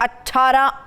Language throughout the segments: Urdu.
18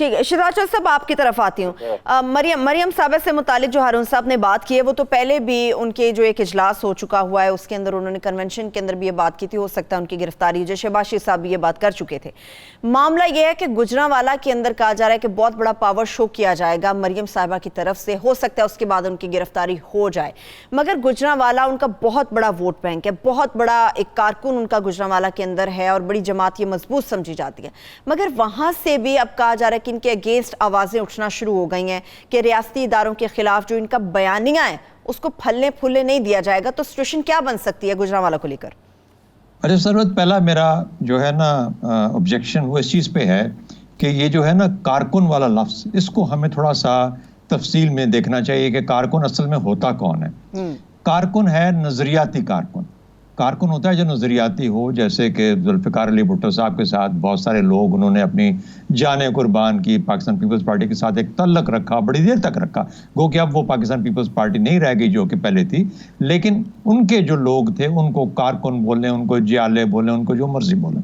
ٹھیک ہے شہزاد چودھری صاحب آپ کی طرف آتی ہوں. مریم صاحبہ سے متعلق جو ہارون صاحب نے بات کی ہے وہ تو پہلے بھی ان کے جو ایک اجلاس ہو چکا ہوا ہے اس کے اندر انہوں نے کنونشن کے اندر بھی یہ بات کی تھی, ہو سکتا ہے ان کی گرفتاری جو شہباز شریف صاحب بھی یہ بات کر چکے تھے. معاملہ یہ ہے کہ گجرانوالہ کے اندر کہا جا رہا ہے کہ بہت بڑا پاور شو کیا جائے گا مریم صاحبہ کی طرف سے, ہو سکتا ہے اس کے بعد ان کی گرفتاری ہو جائے, مگر گجرانوالہ ان کا بہت بڑا ووٹ بینک ہے, بہت بڑا ایک کارکن ان کا گجرانوالہ کے اندر ہے اور بڑی جماعت یہ مضبوط سمجھی جاتی ہے, مگر وہاں سے بھی اب کہا جا رہا ہے کہ ان کے اگینسٹ آوازیں اٹھنا شروع ہو گئی ہیں کہ ریاستی اداروں کے خلاف جو ان کا بیانیہ ہے اس کو پھلنے پھولنے نہیں دیا جائے گا. تو سچویشن کیا بن سکتی ہے گجرانوالہ کو لے کر؟ ارے سروت, پہلا میرا جو ہے نا آبجیکشن وہ اس چیز پہ ہے کہ یہ جو ہے نا کارکن والا لفظ, اس کو ہمیں تھوڑا سا تفصیل میں دیکھنا چاہیے کہ کارکن اصل میں ہوتا کون ہے. کارکن ہے نظریاتی کارکن. کارکن ہوتا ہے جو نظریاتی ہو, جیسے کہ ذوالفقار علی بھٹو صاحب کے ساتھ بہت سارے لوگ انہوں نے اپنی جانیں قربان کی, پاکستان پیپلز پارٹی کے ساتھ ایک تعلق رکھا, بڑی دیر تک رکھا, گو کہ اب وہ پاکستان پیپلز پارٹی نہیں رہ گئی جو کہ پہلے تھی, لیکن ان کے جو لوگ تھے ان کو کارکن بولیں, ان کو جیالے بولیں, ان کو جو مرضی بولیں.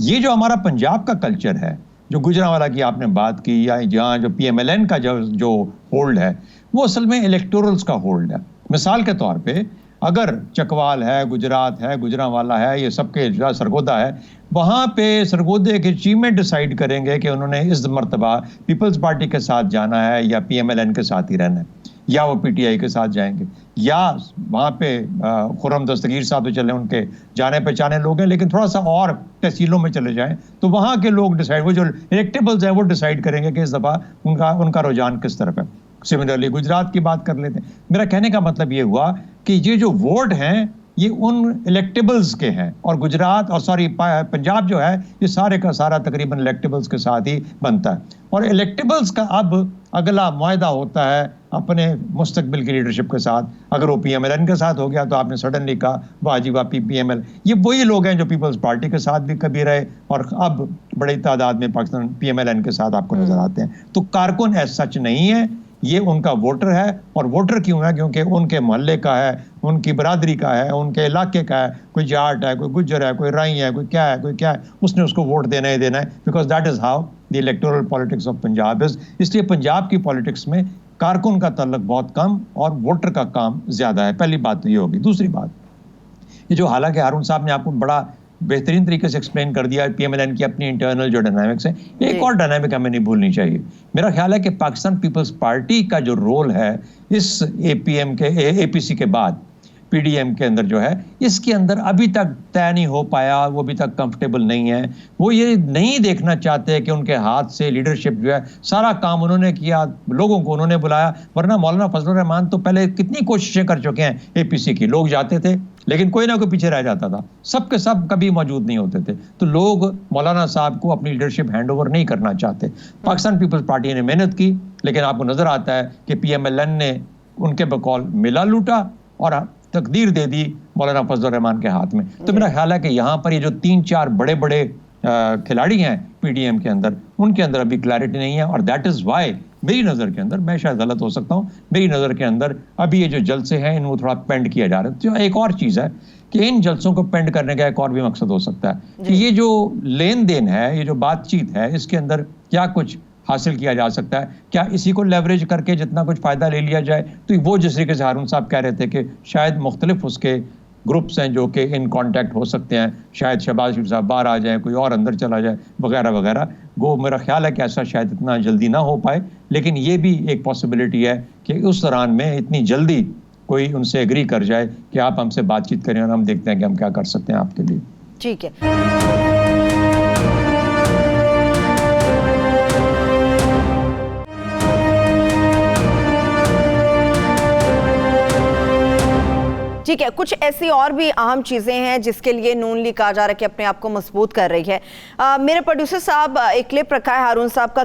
یہ جو ہمارا پنجاب کا کلچر ہے, جو گجرانوالہ کی آپ نے بات کی, یا جہاں جو پی ایم ایل این کا جو ہولڈ ہے وہ اصل میں الیکٹورلز کا ہولڈ ہے. مثال کے طور پہ اگر چکوال ہے, گجرات ہے, گجرانوالہ ہے, یہ سب کے سرگودا ہے, وہاں پہ سرگودے کے چیمیں ڈیسائیڈ کریں گے کہ انہوں نے اس مرتبہ پیپلز پارٹی کے ساتھ جانا ہے یا پی ایم ایل این کے ساتھ ہی رہنا ہے, یا وہ پی ٹی آئی کے ساتھ جائیں گے, یا وہاں پہ خرم دستگیر صاحب تو چلے ان کے جانے پہچانے لوگ ہیں, لیکن تھوڑا سا اور تحصیلوں میں چلے جائیں تو وہاں کے لوگ ڈیسائیڈ, وہ جو الیکٹیبلز ہیں وہ ڈیسائیڈ کریں گے کہ اس دفعہ ان کا رجحان کس طرف ہے. سملرلی گجرات کی بات کر لیتے ہیں. میرا کہنے کا مطلب یہ ہوا کہ یہ جو ووٹ ہیں یہ ان الیکٹیبلز کے ہیں, اور گجرات اور پنجاب جو ہے یہ سارے کا سارا تقریباً الیکٹیبلز کے ساتھ ہی بنتا ہے. اور الیکٹیبلز کا اب اگلا معاہدہ ہوتا ہے اپنے مستقبل کی لیڈرشپ کے ساتھ. اگر وہ پی ایم ایل این کے ساتھ ہو گیا تو آپ نے سڈنلی کہا واہ جی واہ پی ایم ایل, یہ وہی لوگ ہیں جو پیپلز پارٹی کے ساتھ بھی کبھی رہے اور اب بڑی تعداد میں پاکستان پی ایم ایل این کے ساتھ آپ کو نظر آتے ہیں. تو کارکن ایز سچ نہیں ہے, یہ ان کا ووٹر ہے. اور ووٹر کیوں ہے؟ کیونکہ ان کے محلے کا ہے, ان کی برادری کا ہے, ان کے علاقے کا ہے, کوئی جاٹ ہے, کوئی گجر ہے, کوئی رائی ہے, کوئی کیا ہے, اس نے اس کو ووٹ دینا ہی دینا ہے, because that is how the electoral politics of Punjab is. اس لیے پنجاب کی پالیٹکس میں کارکن کا تعلق بہت کم اور ووٹر کا کام زیادہ ہے. پہلی بات تو یہ ہوگی. دوسری بات, یہ جو حالانکہ ہارون صاحب نے آپ کو بڑا بہترین طریقے سے ایکسپلین کر دیا پی ایم ایل این کی اپنی انٹرنل جو ڈائنامکس ہے, ایک اور ڈائنامک ہمیں نہیں بھولنی چاہیے. میرا خیال ہے کہ پاکستان پیپلز پارٹی کا جو رول ہے اس اے پی سی کے بعد پی ڈی ایم کے اندر جو ہے, اس کے اندر ابھی تک طے نہیں ہو پایا, وہ ابھی تک کمفرٹیبل نہیں ہے. وہ یہ نہیں دیکھنا چاہتے کہ ان کے ہاتھ سے لیڈرشپ جو ہے سارا کام انہوں نے کیا, لوگوں کو انہوں نے بلایا, ورنہ مولانا فضل الرحمان تو پہلے کتنی کوششیں کر چکے ہیں اے پی سی کی. لوگ جاتے تھے لیکن کوئی نہ کوئی پیچھے رہ جاتا تھا, سب کے سب کبھی موجود نہیں ہوتے تھے. تو لوگ مولانا صاحب کو اپنی لیڈرشپ ہینڈ اوور نہیں کرنا چاہتے. پاکستان پیپلز پارٹی نے محنت کی, لیکن آپ کو نظر آتا ہے کہ پی ایم ایل این نے ان کے بقول ملا لوٹا اور تقدیر دے دی مولانا فضل الرحمان کے ہاتھ میں. تو میرا خیال ہے کہ یہاں پر یہ جو 3-4 بڑے بڑے کھلاڑی ہیں پی ڈی ایم کے اندر, ان کے اندر ابھی کلیئرٹی نہیں ہے. اور دیٹ از وائی میری نظر کے اندر, میں شاید غلط ہو سکتا ہوں, میری نظر کے اندر ابھی یہ جو جلسے ہیں ان کو تھوڑا پینڈ کیا جا رہا ہے. تو ایک اور چیز ہے کہ ان جلسوں کو پینڈ کرنے کا ایک اور بھی مقصد ہو سکتا ہے کہ یہ جو لین دین ہے, یہ جو بات چیت ہے, اس کے اندر کیا کچھ حاصل کیا جا سکتا ہے, کیا اسی کو لیوریج کر کے جتنا کچھ فائدہ لے لیا جائے. تو وہ جس طریقے سے ہارون صاحب کہہ رہے تھے کہ شاید مختلف اس کے گروپس ہیں جو کہ ان کانٹیکٹ ہو سکتے ہیں, شاید شہباز شریف صاحب باہر آ جائیں, کوئی اور اندر چلا جائے وغیرہ وغیرہ. وہ میرا خیال ہے کہ ایسا شاید اتنا جلدی نہ ہو پائے, لیکن یہ بھی ایک پاسبلٹی ہے کہ اس دوران میں اتنی جلدی کوئی ان سے ایگری کر جائے کہ آپ ہم سے بات چیت کریں اور ہم دیکھتے ہیں کہ ہم کیا کر سکتے ہیں آپ کے لیے. ٹھیک ہے. ٹھیک ہے, کچھ ایسی اور بھی اہم چیزیں ہیں جس کے لیے نون لیگ کہا جا رہا ہے کہ اپنے آپ کو مضبوط کر رہی ہے. میرے پروڈیوسر صاحب ایک کلپ رکھا ہے ہارون صاحب کا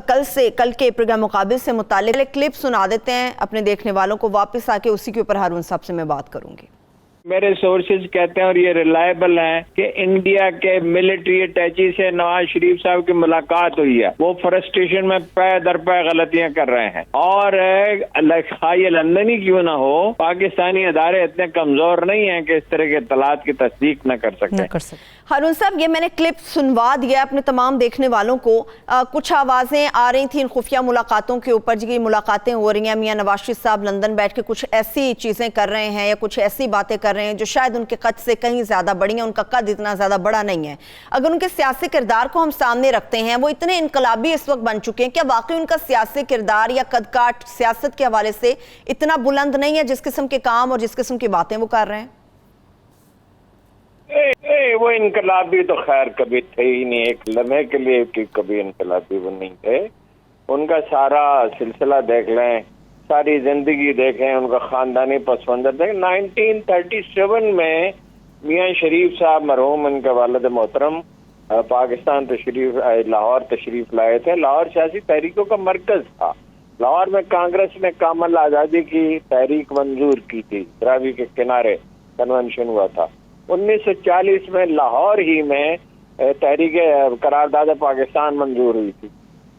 کل کے پروگرام مقابل سے متعلق, ایک کلپ سنا دیتے ہیں اپنے دیکھنے والوں کو, واپس آ کے اسی کے اوپر ہارون صاحب سے میں بات کروں گی. میرے سورسز کہتے ہیں اور یہ ریلائبل ہیں کہ انڈیا کے ملٹری اٹیچی سے نواز شریف صاحب کی ملاقات ہوئی ہے. وہ فرسٹریشن میں پے در پے غلطیاں کر رہے ہیں اور خواہ لندن ہی کیوں نہ ہو پاکستانی ادارے اتنے کمزور نہیں ہیں کہ اس طرح کے اطلاعات کی تصدیق نہ کر سکیں. ہارون صاحب یہ میں نے کلپ سنوا دیا اپنے تمام دیکھنے والوں کو. کچھ آوازیں آ رہی تھیں ان خفیہ ملاقاتوں کے اوپر جی ملاقاتیں ہو رہی ہیں, میاں نواز شریف صاحب لندن بیٹھ کے کچھ ایسی چیزیں کر رہے ہیں یا کچھ ایسی باتیں کر رہے ہیں جو شاید ان کے قد سے کہیں زیادہ بڑی ہیں, ان کا قد اتنا زیادہ بڑا نہیں ہے. اگر ان کے سیاسی کردار کو ہم سامنے رکھتے ہیں, وہ اتنے انقلابی اس وقت بن چکے ہیں, کیا واقعی ان کا سیاسی کردار یا قد کاٹ سیاست کے حوالے سے اتنا بلند نہیں ہے جس قسم کے کام اور جس قسم کی باتیں وہ کر رہے ہیں؟ وہ انقلابی تو خیر کبھی تھے ہی نہیں, ایک لمحے کے لیے کہ کبھی انقلابی وہ نہیں تھے. ان کا سارا سلسلہ دیکھ لیں, ساری زندگی دیکھیں, ان کا خاندانی پس منظر دیکھیں. 1937 میں میاں شریف صاحب مرحوم ان کے والد محترم پاکستان لاہور تشریف لائے تھے. لاہور سیاسی تحریکوں کا مرکز تھا. لاہور میں کانگریس نے کامل آزادی کی تحریک منظور کی تھی, دراوی کے کنارے کنونشن ہوا تھا. 1940 میں لاہور ہی میں تحریک قرارداد پاکستان منظور ہوئی تھی.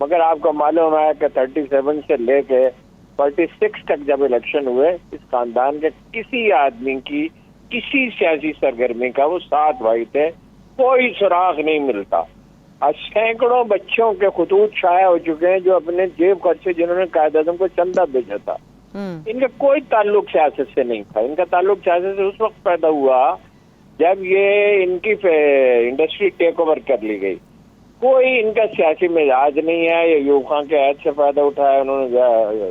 مگر آپ کو معلوم ہے کہ 37 سے لے کے 46 تک جب الیکشن ہوئے, اس خاندان کے کسی آدمی کی کسی سیاسی سرگرمی کا, وہ 7 بھائی تھے, کوئی سراغ نہیں ملتا. سینکڑوں بچوں کے خطوط شائع ہو چکے ہیں جو اپنے جیب خرچ سے جنہوں نے قائد اعظم کو چندہ بھیجا تھا. ان کا کوئی تعلق سیاست سے نہیں تھا. ان کا تعلق سیاست سے اس وقت پیدا ہوا جب یہ ان کی انڈسٹری ٹیک اوور کر لی گئی. کوئی ان کا سیاسی مزاج نہیں ہے. یہ ایوب خان کے عہد سے فائدہ اٹھایا انہوں نے,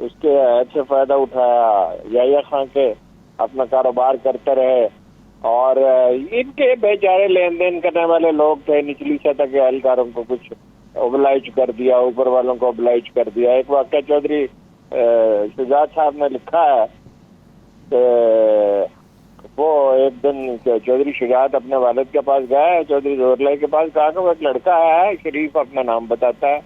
اس کے عہد سے فائدہ اٹھایا. یحییٰ خان کے اپنا کاروبار کرتے رہے اور ان کے بیچارے لین دین کرنے والے لوگ تھے. نچلی سطح کے اہلکاروں کو کچھ اوبلائج کر دیا, اوپر والوں کو اوبلائج کر دیا. ایک واقعہ چودھری شجاعت صاحب نے لکھا ہے کہ وہ ایک دن چودھری شجاعت اپنے والد کے پاس گئے, چودھری ظہور اللہ کے پاس, کہا کہ وہ ایک لڑکا ہے شریف, اپنا نام بتاتا ہے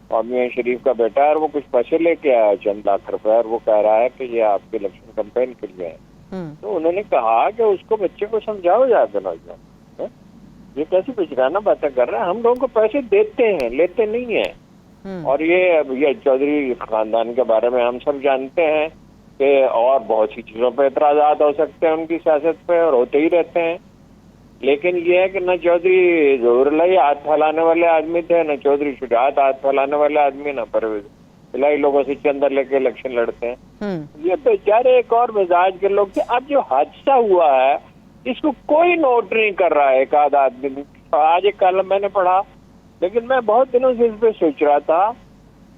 اور میاں شریف کا بیٹا ہے, اور وہ کچھ پیسے لے کے آیا, چند لاکھ روپے, اور وہ کہہ رہا ہے کہ یہ آپ کے الیکشن کمپین کے لیے ہے. تو انہوں نے کہا کہ اس کو بچے کو سمجھاؤ جا کے نوجوان, یہ کیسی بچرانا باتیں کر رہا ہے, ہم لوگوں کو پیسے دیتے ہیں لیتے نہیں ہیں. اور یہ چودھری خاندان کے بارے میں ہم سب جانتے ہیں کہ اور بہت سی چیزوں پہ اعتراضات ہو سکتے ہیں ان کی سیاست پہ, اور ہوتے ہی رہتے ہیں. لیکن یہ ہے کہ نہ چودھری ظہور اللہ ہاتھ پھیلانے والے آدمی تھے, نہ چودھری شجاعت ہاتھ پھیلانے والے آدمی, نہ پرویز الہی لوگوں سے چندہ لے کے الیکشن لڑتے ہیں. یہ بیچارے ایک اور مزاج کے لوگ تھے. اب جو حادثہ ہوا ہے اس کو کوئی نوٹ نہیں کر رہا ہے. ایک آدھ آدمی, آج ایک کالم میں نے پڑھا, لیکن میں بہت دنوں سے اس پہ سوچ رہا تھا.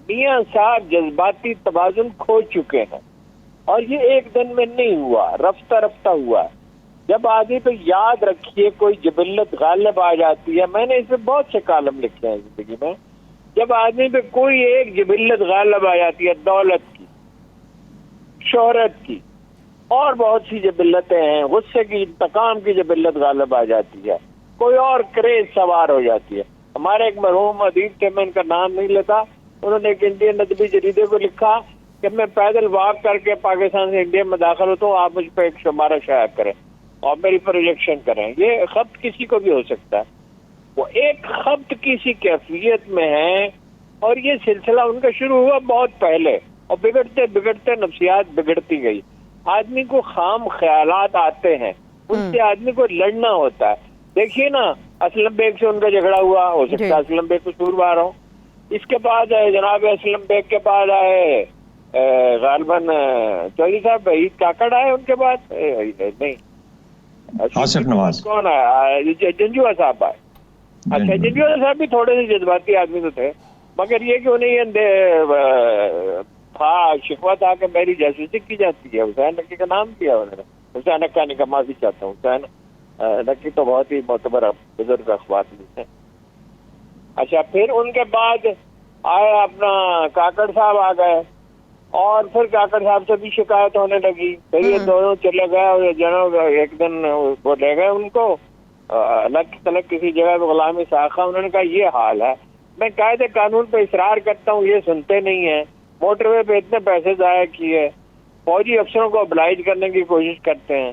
میاں صاحب جذباتی توازن کھو چکے ہیں, اور یہ ایک دن میں نہیں ہوا, رفتہ رفتہ ہوا. جب آدمی پہ یاد رکھیے کوئی جبلت غالب آ جاتی ہے, میں نے اس پہ بہت سے کالم لکھے ہیں زندگی میں, جب آدمی پہ کوئی ایک جبلت غالب آ جاتی ہے, دولت کی, شہرت کی, اور بہت سی جبلتیں ہیں, غصے کی, انتقام کی جبلت غالب آ جاتی ہے, کوئی اور کریز سوار ہو جاتی ہے. ہمارے ایک مرحوم ادیب تھے, میں ان کا نام نہیں لیتا, انہوں نے ایک انڈین ادبی جریدے کو لکھا کہ میں پیدل واک کر کے پاکستان سے انڈیا میں داخل ہوتا ہوں, آپ مجھ پہ ایک شمارہ شائع کریں اور میری پروجیکشن کریں. یہ خط کسی کو بھی ہو سکتا ہے. وہ ایک خط کسی کیفیت میں ہے, اور یہ سلسلہ ان کا شروع ہوا بہت پہلے, اور بگڑتے بگڑتے نفسیات بگڑتی گئی. آدمی کو خام خیالات آتے ہیں, ان سے آدمی کو لڑنا ہوتا ہے. دیکھیے نا, اسلم بیگ سے ان کا جھگڑا ہوا, ہو سکتا ہے اسلم بیگ قصوروار ہو. اس کے بعد جناب اسلم بیگ کے بعد آئے غالباً چودھری صاحب عید کاکڑ آئے, ان کے بعد نہیں آصف نواز, کون آیا, جنجوعہ صاحب آئے. اچھا, جنجوعہ صاحب بھی تھوڑے سے جذباتی آدمی تو تھے, مگر یہ کہ انہیں تھا شکوہ تھا کہ میری جاسوسی کی جاتی ہے. حسین نقی کا نام کیا انہوں نے, حسین نقانی کا معافی چاہتا ہوں, حسین نقی تو بہت ہی معتبر بزرگ اخبار ہیں. اچھا, پھر ان کے بعد آئے اپنا کاکڑ صاحب آ گئے, اور پھر کاکڑ صاحب سے بھی شکایت ہونے لگی. پھر یہ دونوں چلے گئے, اور جناب ایک دن وہ لے گئے ان کو الگ تلگ کسی جگہ پہ غلامی ساخہ. انہوں نے کہا یہ حال ہے, میں قاعدے قانون پہ اصرار کرتا ہوں, یہ سنتے نہیں ہیں. موٹر وے پہ اتنے پیسے ضائع کیے, فوجی افسروں کو ابلائج کرنے کی کوشش کرتے ہیں.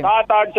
7-8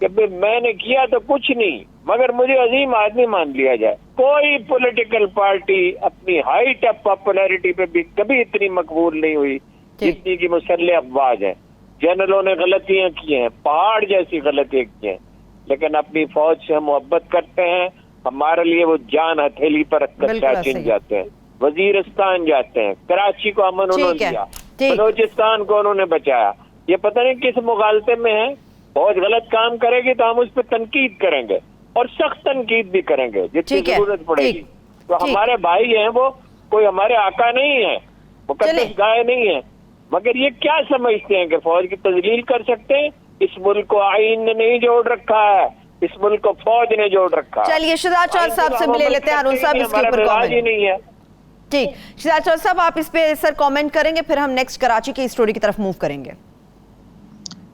کہ میں نے کیا تو کچھ نہیں مگر مجھے عظیم آدمی مان لیا جائے. کوئی پولیٹیکل پارٹی اپنی ہائٹ آف پاپولیرٹی پہ بھی کبھی اتنی مقبول نہیں ہوئی جتنی کی مسلح افواج ہے. جنرلوں نے غلطیاں کی ہیں, پہاڑ جیسی غلطیاں کی ہیں, لیکن اپنی فوج سے محبت کرتے ہیں. ہمارے لیے وہ جان ہتھیلی پر رکھ کر ساچن جاتے ہیں, وزیرستان جاتے ہیں, کراچی کو امن انہوں نے دیا, بلوچستان کو انہوں نے بچایا. یہ پتہ نہیں کس مغالطے میں ہے. فوج غلط کام کرے گی تو ہم اس پہ تنقید کریں گے اور سخت تنقید بھی کریں گے جتنی ضرورت پڑے گی. تو ہمارے بھائی ہیں, وہ کوئی ہمارے آقا نہیں ہے, مقدس گائے نہیں ہے. مگر یہ کیا سمجھتے ہیں کہ فوج کی تذلیل کر سکتے ہیں؟ اس ملک کو آئین نے نہیں جوڑ رکھا ہے, اس ملک کو فوج نے جوڑ رکھا. چلیے شہزاد چودھری صاحب سے ملے لیتے ہیں. ہارون صاحب اس کے اوپر کامنٹ ہی نہیں ہے. ٹھیک, شہزاد چودھری صاحب آپ اس پہ سر کامنٹ کریں گے, پھر ہم نیکسٹ کراچی کی اسٹوری کی طرف موو کریں گے.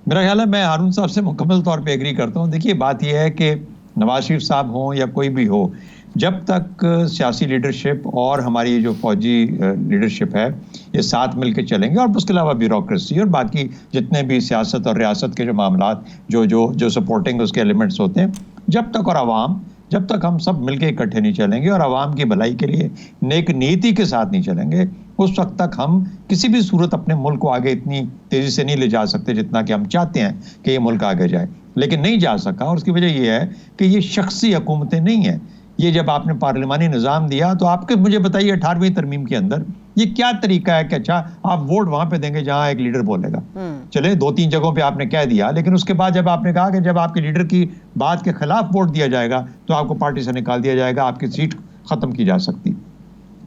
میرا خیال ہے میں ہارون صاحب سے مکمل طور پہ ایگری کرتا ہوں. دیکھیے بات یہ ہے کہ نواز شریف صاحب ہوں یا کوئی بھی ہو, جب تک سیاسی لیڈرشپ اور ہماری جو فوجی لیڈرشپ ہے یہ ساتھ مل کے چلیں گے, اور اس کے علاوہ بیوروکریسی اور باقی جتنے بھی سیاست اور ریاست کے جو معاملات جو سپورٹنگ اس کے ایلیمنٹس ہوتے ہیں, جب تک اور عوام, جب تک ہم سب مل کے اکٹھے نہیں چلیں گے اور عوام کی بھلائی کے لیے نیک نیتی کے ساتھ نہیں چلیں گے, اس وقت تک ہم کسی بھی صورت اپنے ملک کو آگے اتنی تیزی سے نہیں لے جا سکتے جتنا کہ ہم چاہتے ہیں کہ یہ ملک آگے جائے. لیکن نہیں جا سکا, اور اس کی وجہ یہ ہے کہ یہ شخصی حکومتیں نہیں ہیں. یہ جب آپ نے پارلیمانی نظام دیا تو آپ کے مجھے بتائیے 18ویں ترمیم کے اندر یہ کیا طریقہ ہے کہ اچھا آپ ووٹ وہاں پہ دیں گے جہاں ایک لیڈر بولے گا. چلے 2-3 جگہوں پہ آپ نے کہہ دیا, لیکن اس کے بعد جب آپ نے کہا کہ جب آپ کے لیڈر کی بات کے خلاف ووٹ دیا جائے گا تو آپ کو پارٹی سے نکال دیا جائے گا, آپ کی سیٹ ختم کی جا سکتی.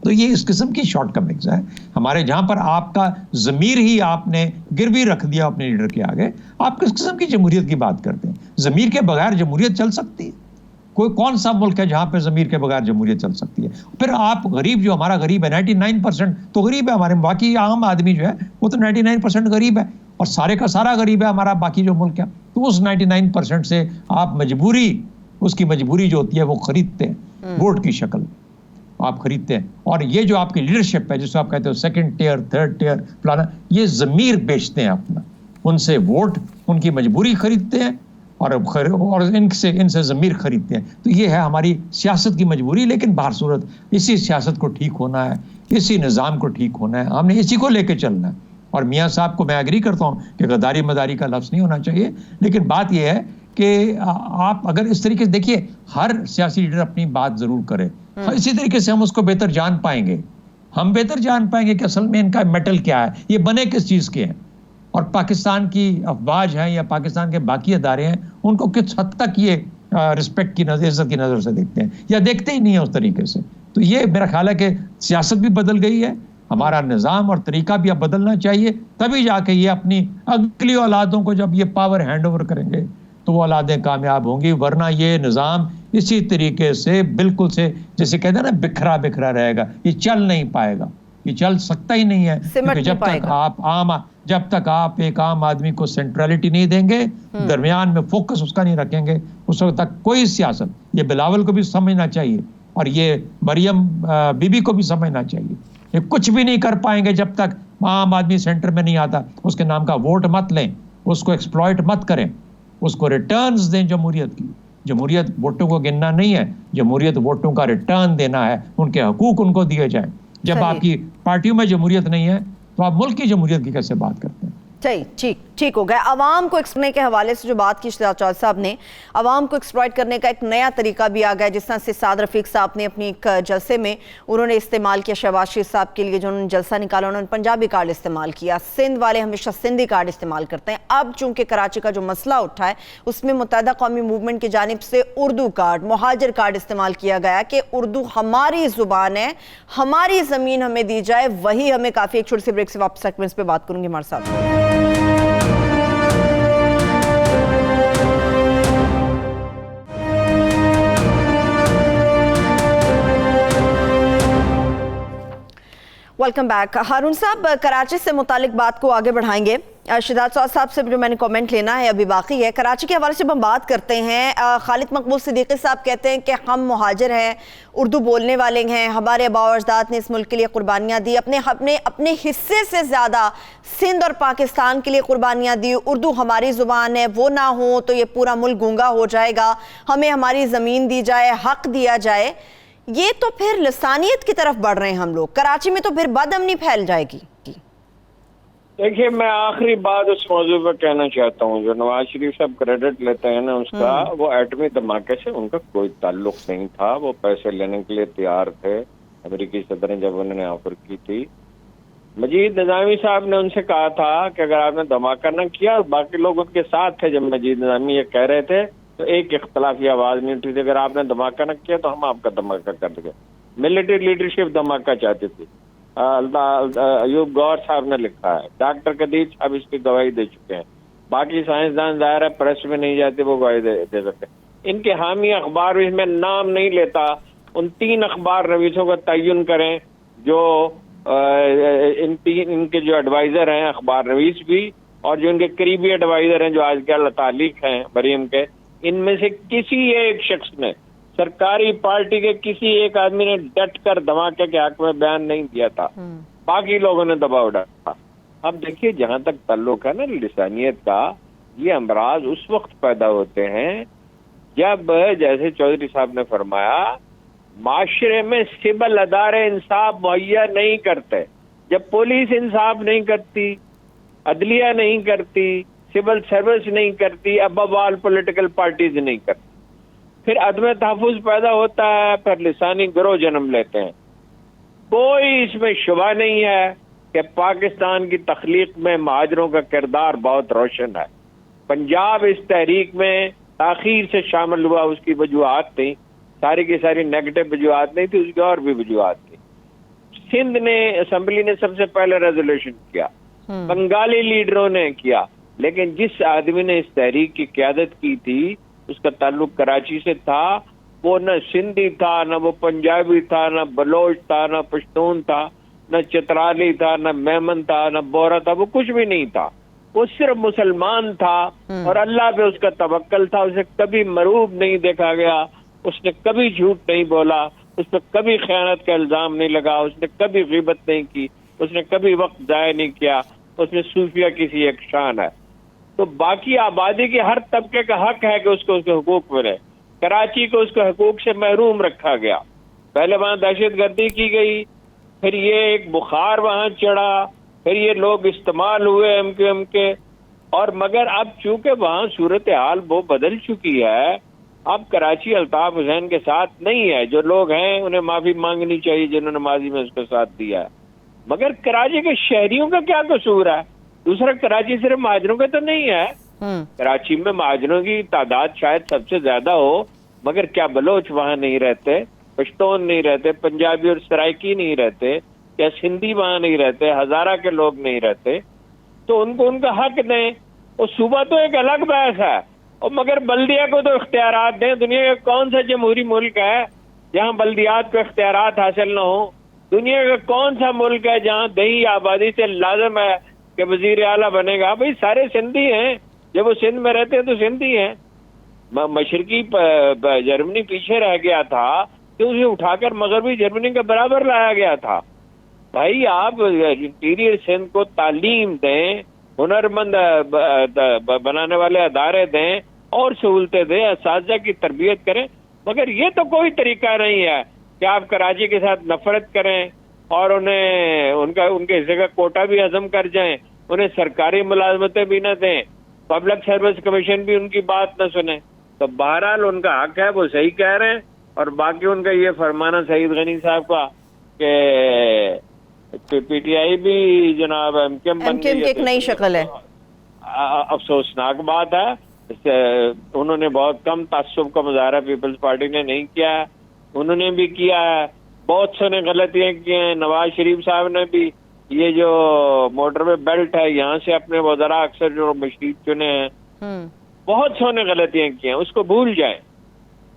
تو یہ اس قسم کی شارٹ کمنگز ہے ہمارے, جہاں پر آپ کا ضمیر ہی آپ نے گروی رکھ دیا اپنے لیڈر کے آگے. آپ کس قسم کی جمہوریت کی بات کرتے ہیں؟ ضمیر کے بغیر جمہوریت چل سکتی ہے؟ کوئی کون سا ملک ہے جہاں پہ ضمیر کے بغیر جمہوریت چل سکتی ہے؟ پھر آپ غریب, جو ہمارا غریب ہے 99% تو غریب ہے ہمارے, باقی عام آدمی جو ہے وہ تو 99% غریب ہے, اور سارے کا سارا غریب ہے ہمارا باقی جو ملک ہے. تو اس 99% سے آپ مجبوری, اس کی مجبوری جو ہوتی ہے وہ خریدتے ہیں, ووٹ کی شکل آپ خریدتے ہیں. اور یہ جو آپ کی لیڈرشپ ہے جس کو آپ کہتے ہو سیکنڈ ٹیئر, تھرڈ ٹیئر فلانا, یہ ضمیر بیچتے ہیں اپنا, ان سے ووٹ, ان کی مجبوری خریدتے ہیں اور ان سے ضمیر خریدتے ہیں. تو یہ ہے ہماری سیاست کی مجبوری. لیکن بہر صورت اسی سیاست کو ٹھیک ہونا ہے, اسی نظام کو ٹھیک ہونا ہے, ہم نے اسی کو لے کے چلنا ہے. اور میاں صاحب کو میں ایگری کرتا ہوں کہ غداری مداری کا لفظ نہیں ہونا چاہیے, لیکن بات یہ ہے کہ آپ اگر اس طریقے سے دیکھیے, ہر سیاسی لیڈر اپنی بات ضرور کرے, اسی طریقے سے ہم اس کو بہتر جان پائیں گے. ہم بہتر جان پائیں گے کہ اصل میں ان کا میٹل کیا ہے, یہ بنے کس چیز کے ہیں, اور پاکستان کی افواج ہیں یا پاکستان کے باقی ادارے ہیں ان کو کس حد تک یہ رسپیکٹ کی نظر, عزت کی نظر سے دیکھتے ہیں یا دیکھتے ہی نہیں ہیں اس طریقے سے. تو یہ میرا خیال ہے کہ سیاست بھی بدل گئی ہے, ہمارا نظام اور طریقہ بھی اب بدلنا چاہیے, تبھی جا کے یہ اپنی اگلی اولادوں کو جب یہ پاور ہینڈ اوور کریں گے تو وہ اولادیں کامیاب ہوں گی. ورنہ یہ نظام اسی طریقے سے بالکل سے جیسے کہتے ہیں نا بکھرا بکھرا رہے گا, یہ چل نہیں پائے گا, یہ چل سکتا ہی نہیں ہے. کیونکہ جب تک آپ ایک عام آدمی کو سینٹرلٹی نہیں دیں گے, درمیان میں فوکس اس کا نہیں رکھیں گے, اس وقت تک کوئی سیاست, یہ بلاول کو بھی سمجھنا چاہیے اور یہ مریم بی بی کو بھی سمجھنا چاہیے, یہ کچھ بھی نہیں کر پائیں گے جب تک عام آدمی سینٹر میں نہیں آتا. اس کے نام کا ووٹ مت لیں, اس کو ایکسپلائٹ مت کریں, اس کو ریٹرنز دیں جمہوریت کی. جمہوریت ووٹوں کو گننا نہیں ہے, جمہوریت ووٹوں کا ریٹرن دینا ہے, ان کے حقوق ان کو دیے جائیں. جب آپ کی پارٹیوں میں جمہوریت نہیں ہے تو آپ ملک کی جمہوریت کی کیسے بات کرتے ہیں؟ ٹھیک ہو گیا. عوام کو ایکسپلائٹ کے حوالے سے جو بات کی شہزاد چودھری صاحب نے, عوام کو ایکسپلائٹ کرنے کا ایک نیا طریقہ بھی آ گیا, جس طرح سے سعد رفیق صاحب نے اپنی ایک جلسے میں انہوں نے استعمال کیا شہباز شریف صاحب کے لیے, جو انہوں نے جلسہ نکالا انہوں نے پنجابی کارڈ استعمال کیا. سندھ والے ہمیشہ سندھی کارڈ استعمال کرتے ہیں. اب چونکہ کراچی کا جو مسئلہ اٹھا ہے اس میں متحدہ قومی موومنٹ کی جانب سے اردو کارڈ, مہاجر کارڈ استعمال کیا گیا کہ اردو ہماری زبان ہے, ہماری زمین ہمیں دی جائے, وہی ہمیں کافی. ایک چھوٹی سی بریک سے واپس سیگمنٹس پہ بات کروں گی ہمارے ساتھ. Welcome back. ہارون صاحب, کراچی سے متعلق بات کو آگے بڑھائیں گے. شہزاد سعود صاحب سے جو میں نے کامنٹ لینا ہے ابھی باقی ہے. کراچی کے حوالے سے ہم بات کرتے ہیں. خالد مقبول صدیقی صاحب کہتے ہیں کہ ہم مہاجر ہیں, اردو بولنے والے ہیں, ہمارے آباء و اجداد نے اس ملک کے لیے قربانیاں دی, اپنے حصے سے زیادہ سندھ اور پاکستان کے لیے قربانیاں دی. اردو ہماری زبان ہے, وہ نہ ہو تو یہ پورا ملک گونگا ہو جائے گا, ہمیں ہماری زمین دی جائے, حق دیا جائے. یہ تو پھر لسانیت کی طرف بڑھ رہے ہیں ہم لوگ. کراچی میں تو پھر بد امنی پھیل جائے گی. دیکھیے میں آخری بات اس موضوع پہ کہنا چاہتا ہوں. جو نواز شریف صاحب کریڈٹ لیتے ہیں نا اس کا, وہ ایٹمی دھماکے سے ان کا کوئی تعلق نہیں تھا. وہ پیسے لینے کے لیے تیار تھے. امریکی صدر نے جب انہوں نے آفر کی تھی, مجید نظامی صاحب نے ان سے کہا تھا کہ اگر آپ نے دھماکہ نہ کیا, باقی لوگ ان کے ساتھ تھے جب مجید نظامی یہ کہہ رہے تھے, تو ایک اختلافی آواز نہیں اٹھی تھی. اگر آپ نے دھماکہ نہ کیا تو ہم آپ کا دھماکہ کر دیں گے. ملٹری لیڈرشپ دھماکہ چاہتی تھی. ایوب گور صاحب نے لکھا ہے, ڈاکٹر قدیر اب اس کی گواہی دے چکے ہیں. باقی سائنسدان ظاہر ہے پریس میں نہیں جاتے, وہ گواہی دے سکتے. ان کے حامی اخبار اس میں نام نہیں لیتا. ان 3 اخبار نویسوں کا تعین کریں جو ان کے جو ایڈوائزر ہیں, اخبار نویس بھی, اور جو ان کے قریبی ایڈوائزر ہیں جو آج کل تعلیق ہیں مریم کے, ان میں سے کسی ایک شخص نے, سرکاری پارٹی کے کسی ایک آدمی نے ڈٹ کر دھماکے کے حق میں بیان نہیں دیا تھا. باقی لوگوں نے دباؤ ڈالا. اب دیکھیے جہاں تک تعلق ہے نا لسانیت کا, یہ امراض اس وقت پیدا ہوتے ہیں جب, جیسے چودھری صاحب نے فرمایا, معاشرے میں سول ادارے انصاف مہیا نہیں کرتے. جب پولیس انصاف نہیں کرتی, عدلیہ نہیں کرتی, سول سروس نہیں کرتی, ابو آل پولیٹیکل پارٹیز نہیں کرتی, پھر عدم تحفظ پیدا ہوتا ہے, پھر لسانی گروہ جنم لیتے ہیں. کوئی اس میں شبہ نہیں ہے کہ پاکستان کی تخلیق میں مہاجروں کا کردار بہت روشن ہے. پنجاب اس تحریک میں تاخیر سے شامل ہوا, اس کی وجوہات تھیں, ساری کی ساری نیگیٹو وجوہات نہیں تھی, اس کی اور بھی وجوہات تھی. سندھ نے اسمبلی نے سب سے پہلے ریزولوشن کیا, بنگالی لیڈروں نے کیا, لیکن جس آدمی نے اس تحریک کی قیادت کی تھی اس کا تعلق کراچی سے تھا. وہ نہ سندھی تھا, نہ وہ پنجابی تھا, نہ بلوچ تھا, نہ پشتون تھا, نہ چترالی تھا, نہ میمن تھا, نہ بورا تھا, وہ کچھ بھی نہیں تھا. وہ صرف مسلمان تھا اور اللہ پہ اس کا توکل تھا. اسے کبھی مروب نہیں دیکھا گیا, اس نے کبھی جھوٹ نہیں بولا, اس پہ کبھی خیانت کا الزام نہیں لگا, اس نے کبھی غیبت نہیں کی, اس نے کبھی وقت ضائع نہیں کیا. اس میں صوفیہ کسی ایک شان ہے. تو باقی آبادی کے ہر طبقے کا حق ہے کہ اس کو اس کے حقوق ملے. کراچی کو اس کے حقوق سے محروم رکھا گیا. پہلے وہاں دہشت گردی کی گئی, پھر یہ ایک بخار وہاں چڑھا, پھر یہ لوگ استعمال ہوئے ایم کیو ایم کے, اور مگر اب چونکہ وہاں صورتحال وہ بدل چکی ہے, اب کراچی الطاف حسین کے ساتھ نہیں ہے. جو لوگ ہیں انہیں معافی مانگنی چاہیے جنہوں نے ماضی میں اس کا ساتھ دیا ہے. مگر کراچی کے شہریوں کا کیا قصور ہے؟ دوسرا, کراچی صرف مہاجروں کا تو نہیں ہے. کراچی میں مہاجروں کی تعداد شاید سب سے زیادہ ہو, مگر کیا بلوچ وہاں نہیں رہتے, پشتون نہیں رہتے, پنجابی اور سرائکی نہیں رہتے, کیا سندھی وہاں نہیں رہتے, ہزارہ کے لوگ نہیں رہتے؟ تو ان کو ان کا حق دیں. اور صوبہ تو ایک الگ بحث ہے, اور مگر بلدیہ کو تو اختیارات دیں. دنیا کا کون سا جمہوری ملک ہے جہاں بلدیات کو اختیارات حاصل نہ ہو؟ دنیا کا کون سا ملک ہے جہاں دیہی آبادی سے لازم ہے کہ وزیر اعلیٰ بنے گا؟ بھئی سارے سندھی ہیں, جب وہ سندھ میں رہتے ہیں تو سندھی ہیں. مشرقی جرمنی پیچھے رہ گیا تھا تو اسے اٹھا کر مغربی جرمنی کے برابر لایا گیا تھا. بھائی آپ انٹیریئر سندھ کو تعلیم دیں, ہنرمند بنانے والے ادارے دیں, اور سہولتیں دیں, اساتذہ کی تربیت کریں. مگر یہ تو کوئی طریقہ نہیں ہے کہ آپ کراچی کے ساتھ نفرت کریں اور انہیں ان کے حصے کا کوٹا بھی ہضم کر جائیں, انہیں سرکاری ملازمتیں بھی نہ دیں, پبلک سروس کمیشن بھی ان کی بات نہ سنیں. تو بہرحال ان کا حق ہے, وہ صحیح کہہ رہے ہیں. اور باقی ان کا یہ فرمانا سعید غنی صاحب کا کہ پی ٹی آئی بھی جناب ایم کیو ایم کی ایک نئی شکل ہے, افسوسناک بات ہے. انہوں نے بہت کم تعصب کا مظاہرہ پیپلز پارٹی نے نہیں کیا ہے, انہوں نے بھی کیا ہے. بہت سے نے غلطیاں کی ہیں. نواز شریف صاحب نے بھی یہ جو موٹر وے بیلٹ ہے یہاں سے اپنے وزراء اکثر جو مشیر چنے ہیں, بہت سے نے غلطیاں کی ہیں. اس کو بھول جائیں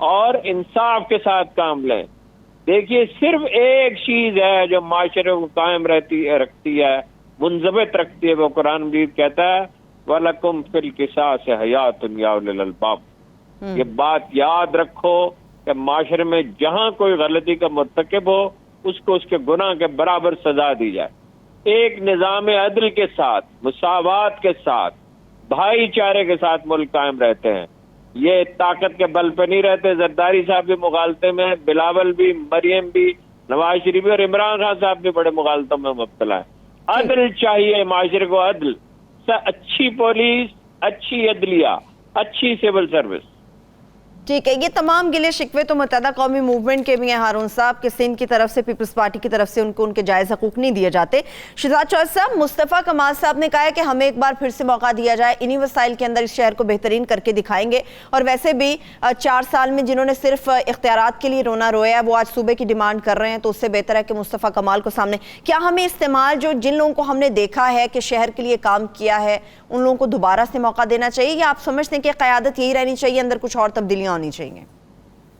اور انصاف کے ساتھ کام لیں. دیکھیے صرف ایک چیز ہے جو معاشرے کو قائم رکھتی ہے, منضبط رکھتی ہے. وہ قرآن مجید کہتا ہے وَلَكُمْ فِي الْقِصَاصِ حَيَاةٌ يَا أُولِي الْأَلْبَابِ. یہ بات یاد رکھو کہ معاشرے میں جہاں کوئی غلطی کا مرتکب ہو اس کو اس کے گناہ کے برابر سزا دی جائے. ایک نظام عدل کے ساتھ، مساوات کے ساتھ، بھائی چارے کے ساتھ ملک قائم رہتے ہیں. یہ طاقت کے بل پہ نہیں رہتے. زرداری صاحب بھی مغالطے میں، بلاول بھی، مریم بھی، نواز شریف بھی، اور عمران خان صاحب بھی بڑے مغالطوں میں مبتلا ہے. عدل چاہیے معاشرے کو، عدل، اچھی پولیس، اچھی عدلیہ، اچھی سول سروس. ٹھیک ہے، یہ تمام گلے شکوے تو متحدہ قومی موومنٹ کے بھی ہیں ہارون صاحب، کہ سندھ کی طرف سے، پیپلز پارٹی کی طرف سے ان کو ان کے جائز حقوق نہیں دیے جاتے. شہزاد چودھری صاحب، مصطفیٰ کمال صاحب نے کہا ہے کہ ہمیں ایک بار پھر سے موقع دیا جائے، انہی وسائل کے اندر اس شہر کو بہترین کر کے دکھائیں گے. اور ویسے بھی 4 سال میں جنہوں نے صرف اختیارات کے لیے رونا رویا ہے وہ آج صوبے کی ڈیمانڈ کر رہے ہیں، تو اس سے بہتر ہے کہ مصطفیٰ کمال کو سامنے. کیا ہمیں استعمال جن لوگوں کو ہم نے دیکھا ہے کہ شہر کے لیے کام کیا ہے ان لوگوں کو دوبارہ سے موقع دینا چاہیے، یا آپ سمجھتے ہیں کہ قیادت یہی رہنی چاہیے، اندر کچھ اور تبدیلیاں ہونی چاہیے؟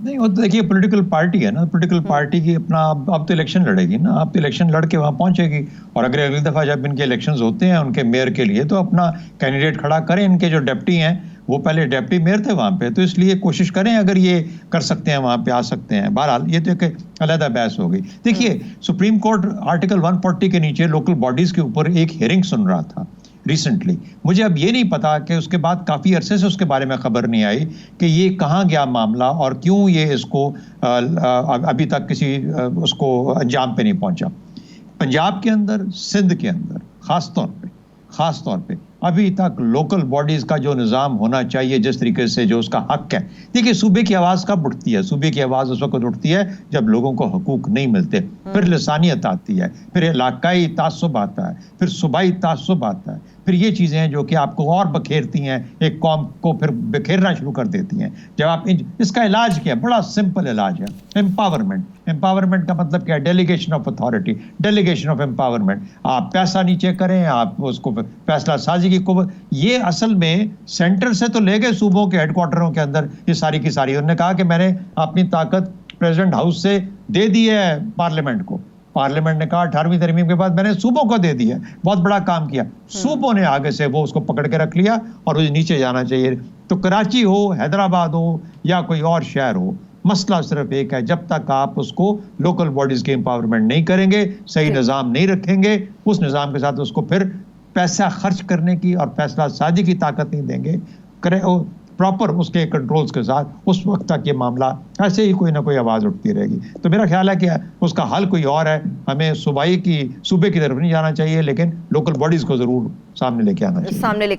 نہیں، وہ دیکھیے پولیٹیکل پارٹی ہے نا، پولیٹیکل پارٹی کی اپنا اب تو الیکشن لڑے گی نا، اب تو الیکشن لڑ کے وہاں پہنچے گی. اور اگر اگلی دفعہ جب ان کے الیکشنز ہوتے ہیں ان کے میئر کے لیے تو اپنا کینڈیڈیٹ کھڑا کریں. ان کے جو ڈپٹی ہیں وہ پہلے ڈپٹی میئر تھے وہاں پہ، تو اس لیے کوشش کریں اگر یہ کر سکتے ہیں وہاں پہ آ سکتے ہیں. بہرحال یہ تو ایک علیحدہ بحث ہو گئی. دیکھیے سپریم کورٹ آرٹیکل 140 کے نیچے لوکل باڈیز کے اوپر ایک ہیئرنگ سن رہا تھا ریسنٹلی. مجھے اب یہ نہیں پتا کہ اس کے بعد کافی عرصے سے اس کے بارے میں خبر نہیں آئی کہ یہ کہاں گیا معاملہ اور کیوں یہ اس کو ابھی تک کسی اس کو انجام پہ نہیں پہنچا. پنجاب کے اندر، سندھ کے اندر خاص طور پہ ابھی تک لوکل باڈیز کا جو نظام ہونا چاہیے جس طریقے سے جو اس کا حق ہے. دیکھیے صوبے کی آواز کب اٹھتی ہے؟ صوبے کی آواز اس وقت اٹھتی ہے جب لوگوں کو حقوق نہیں ملتے، پھر لسانیت آتی ہے، پھر علاقائی تعصب آتا ہے، پھر صوبائی تعصب آتا ہے، پھر یہ چیزیں ہیں جو کہ آپ کو اور بکھیرتی ہیں، ایک قوم کو پھر بکھیرنا شروع کر دیتی ہیں. جب آپ اس کا علاج کیا؟ بڑا سمپل علاج ہے، امپاورمنٹ. امپاورمنٹ کا مطلب کیا ہے؟ Delegation of authority, delegation of empowerment. آپ پیسہ نیچے کریں، آپ اس کو فیصلہ سازی کی قوت. یہ اصل میں سینٹر سے تو لے گئے صوبوں کے ہیڈ کوارٹروں کے اندر یہ ساری کی ساری. انہوں نے کہا کہ میں نے اپنی طاقت پریزیڈنٹ ہاؤس سے دے دی ہے پارلیمنٹ کو. پارلیمنٹ نے کہا 18ویں ترمیم کے بعد میں نے صوبوں کو دے دیا. بہت بڑا کام کیا. صوبوں نے آگے سے وہ اس کو پکڑ کے رکھ لیا اور وہ نیچے جانا چاہیے. تو کراچی ہو، حیدرآباد ہو یا کوئی اور شہر ہو، مسئلہ صرف ایک ہے، جب تک آپ اس کو لوکل باڈیز کے امپاورمنٹ نہیں کریں گے، صحیح نظام نہیں رکھیں گے، اس نظام کے ساتھ اس کو پھر پیسہ خرچ کرنے کی اور فیصلہ سازی کی طاقت نہیں دیں گے، پراپر اس کے کنٹرولز کے ساتھ، اس وقت تک یہ معاملہ ایسے ہی کوئی نہ کوئی آواز اٹھتی رہے گی. تو میرا خیال ہے کہ اس کا حل کوئی اور ہے. ہمیں صوبے کی طرف نہیں جانا چاہیے، لیکن لوکل باڈیز کو ضرور سامنے لے کر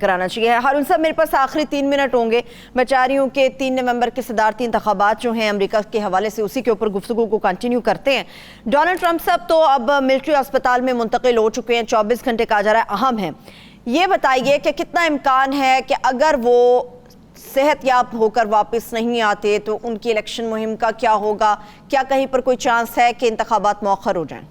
آنا چاہیے. ہارون صاحب میرے پاس آخری 3 منٹ ہوں گے. میں چاہ رہی ہوں کہ 3 نومبر کے صدارتی انتخابات جو ہیں امریکہ کے حوالے سے اسی کے اوپر گفتگو کو کنٹینیو کرتے ہیں. ڈونلڈ ٹرمپ صاحب تو اب ملٹری اسپتال میں منتقل ہو چکے ہیں، 24 گھنٹے کہا جا رہا ہے اہم ہے. یہ بتائیے کہ کتنا امکان ہے کہ اگر وہ صحت یاب ہو کر واپس نہیں آتے تو ان کی الیکشن مہم کا کیا ہوگا؟ کیا کہیں پر کوئی چانس ہے کہ انتخابات مؤخر ہو جائیں؟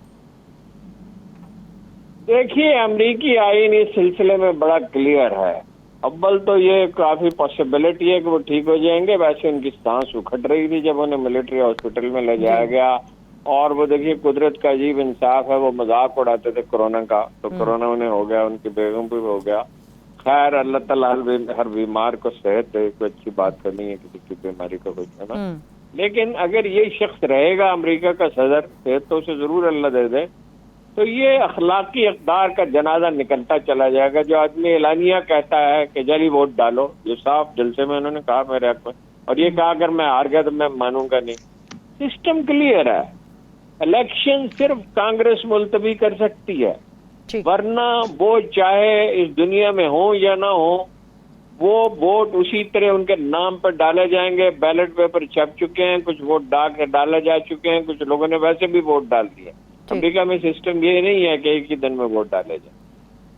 دیکھیے امریکی آئین اس سلسلے میں بڑا کلیئر ہے. اول تو یہ کافی پاسبلٹی ہے کہ وہ ٹھیک ہو جائیں گے. ویسے ان کی سانس اکھٹ رہی تھی جب انہیں ملٹری ہاسپٹل میں لے جایا گیا. اور وہ دیکھیے قدرت کا عجیب انصاف ہے، وہ مذاق اڑاتے تھے کورونا کا، تو کورونا انہیں ہو گیا، ان کی بیگم بھی ہو گیا. خیر اللہ تعالیٰ ہر بیمار کو صحت دے، کوئی اچھی بات کرنی ہے کسی کی بیماری کا کچھ ہے نا. لیکن اگر یہ شخص رہے گا امریکہ کا صدر، صحت تو اسے ضرور اللہ دے دے، تو یہ اخلاقی اقدار کا جنازہ نکلتا چلا جائے گا. جو آدمی اعلانیہ کہتا ہے کہ جلدی ووٹ ڈالو، جو صاف جلسے میں انہوں نے کہا میرے حق میں، اور یہ کہا اگر میں ہار گیا تو میں مانوں گا نہیں. سسٹم کلیئر ہے. الیکشن صرف کانگریس ملتوی کر سکتی ہے، ورنہ وہ چاہے اس دنیا میں ہوں یا نہ ہوں، وہ ووٹ اسی طرح ان کے نام پر ڈالے جائیں گے. بیلٹ پیپر چھپ چکے ہیں، کچھ ووٹ ڈاک کے ڈالے جا چکے ہیں، کچھ لوگوں نے ویسے بھی ووٹ ڈال دیا. امریکہ میں سسٹم یہ نہیں ہے کہ ایک ہی دن میں ووٹ ڈالے جائیں.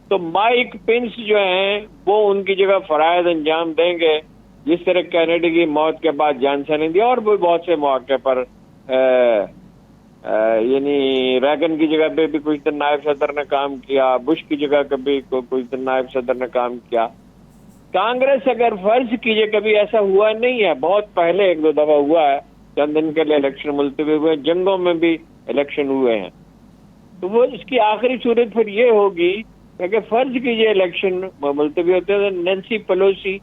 تو مائک پینس جو ہیں وہ ان کی جگہ فرائض انجام دیں گے، جس طرح کینیڈی کی موت کے بعد جانسن نے دیا، اور بھی بہت سے مواقع پر یعنی ریگن کی جگہ پہ بھی کچھ دن نائب صدر نے کام کیا، بش کی جگہ کبھی کچھ دن نائب صدر نے کام کیا. کانگریس اگر فرض کیجئے کبھی ایسا ہوا نہیں ہے، بہت پہلے 1-2 دفعہ ہوا ہے، چند دن کے لیے الیکشن ملتوی ہوئے، جنگوں میں بھی الیکشن ہوئے ہیں، تو وہ اس کی آخری صورت پھر یہ ہوگی کہ فرض کیجئے الیکشن ملتوی ہوتے ہیں تو نینسی پیلوسی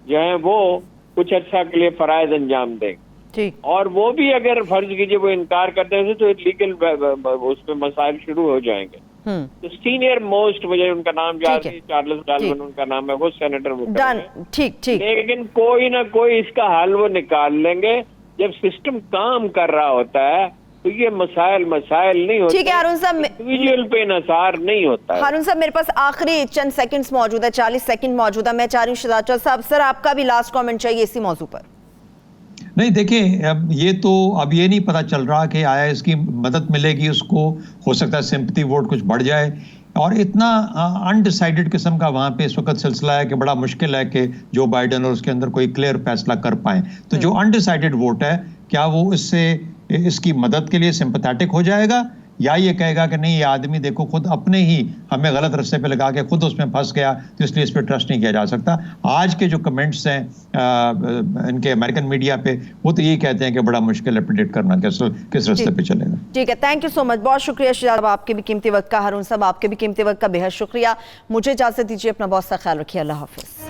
جو ہیں وہ کچھ عرصہ کے لیے فرائض انجام دیں، ٹھیک، اور وہ بھی اگر فرض کیجئے وہ انکار کرتے ہیں تو لیگل اس پہ مسائل شروع ہو جائیں گے. تو سینئر موسٹ، مجھے ان کا نام یاد نہیں، چارلس ڈالون ان کا نام ہے، وہ سینیٹر وہ ڈن، ٹھیک ٹھیک. لیکن کوئی نہ کوئی اس کا حل وہ نکال لیں گے. جب سسٹم کام کر رہا ہوتا ہے تو یہ مسائل نہیں ہوتے، ٹھیک ہے ہارون صاحب، انڈیویجول پہ انحصار نہیں ہوتا ہے. ہارون صاحب میرے پاس آخری چند سیکنڈز موجود ہے، 40 سیکنڈ موجود ہے. میں چاہ رہی ہوں شہزاد چودھری صاحب، سر آپ کا بھی لاسٹ کامنٹ چاہیے اسی موضوع پر. نہیں دیکھیں، یہ تو اب یہ نہیں پتا چل رہا کہ آیا اس کی مدد ملے گی اس کو، ہو سکتا ہے سمپتھی ووٹ کچھ بڑھ جائے، اور اتنا انڈیسائیڈڈ قسم کا وہاں پہ اس وقت سلسلہ ہے کہ بڑا مشکل ہے کہ جو بائیڈن اور اس کے اندر کوئی کلیئر فیصلہ کر پائیں. تو جو انڈیسائیڈڈ ووٹ ہے، کیا وہ اس کی مدد کے لیے سمپتھیٹک ہو جائے گا، یا یہ کہے گا کہ نہیں یہ آدمی دیکھو خود اپنے ہی ہمیں غلط رستے پہ لگا کے خود اس میں پھنس گیا تو اس لیے اس پہ ٹرسٹ نہیں کیا جا سکتا. آج کے جو کمنٹس ہیں ان کے امریکن میڈیا پہ، وہ تو یہی کہتے ہیں کہ بڑا مشکل ہے پریڈکٹ کرنا کس رستے پہ چلے گا. ٹھیک ہے، تھینک یو سو مچ، بہت شکریہ شہزاد صاحب، آپ کے بھی قیمتی وقت کا. ہارون صاحب آپ کے بھی قیمتی وقت کا بے حد شکریہ. مجھے اجازت دیجیے، اپنا بہت سا خیال رکھیے. اللہ حافظ.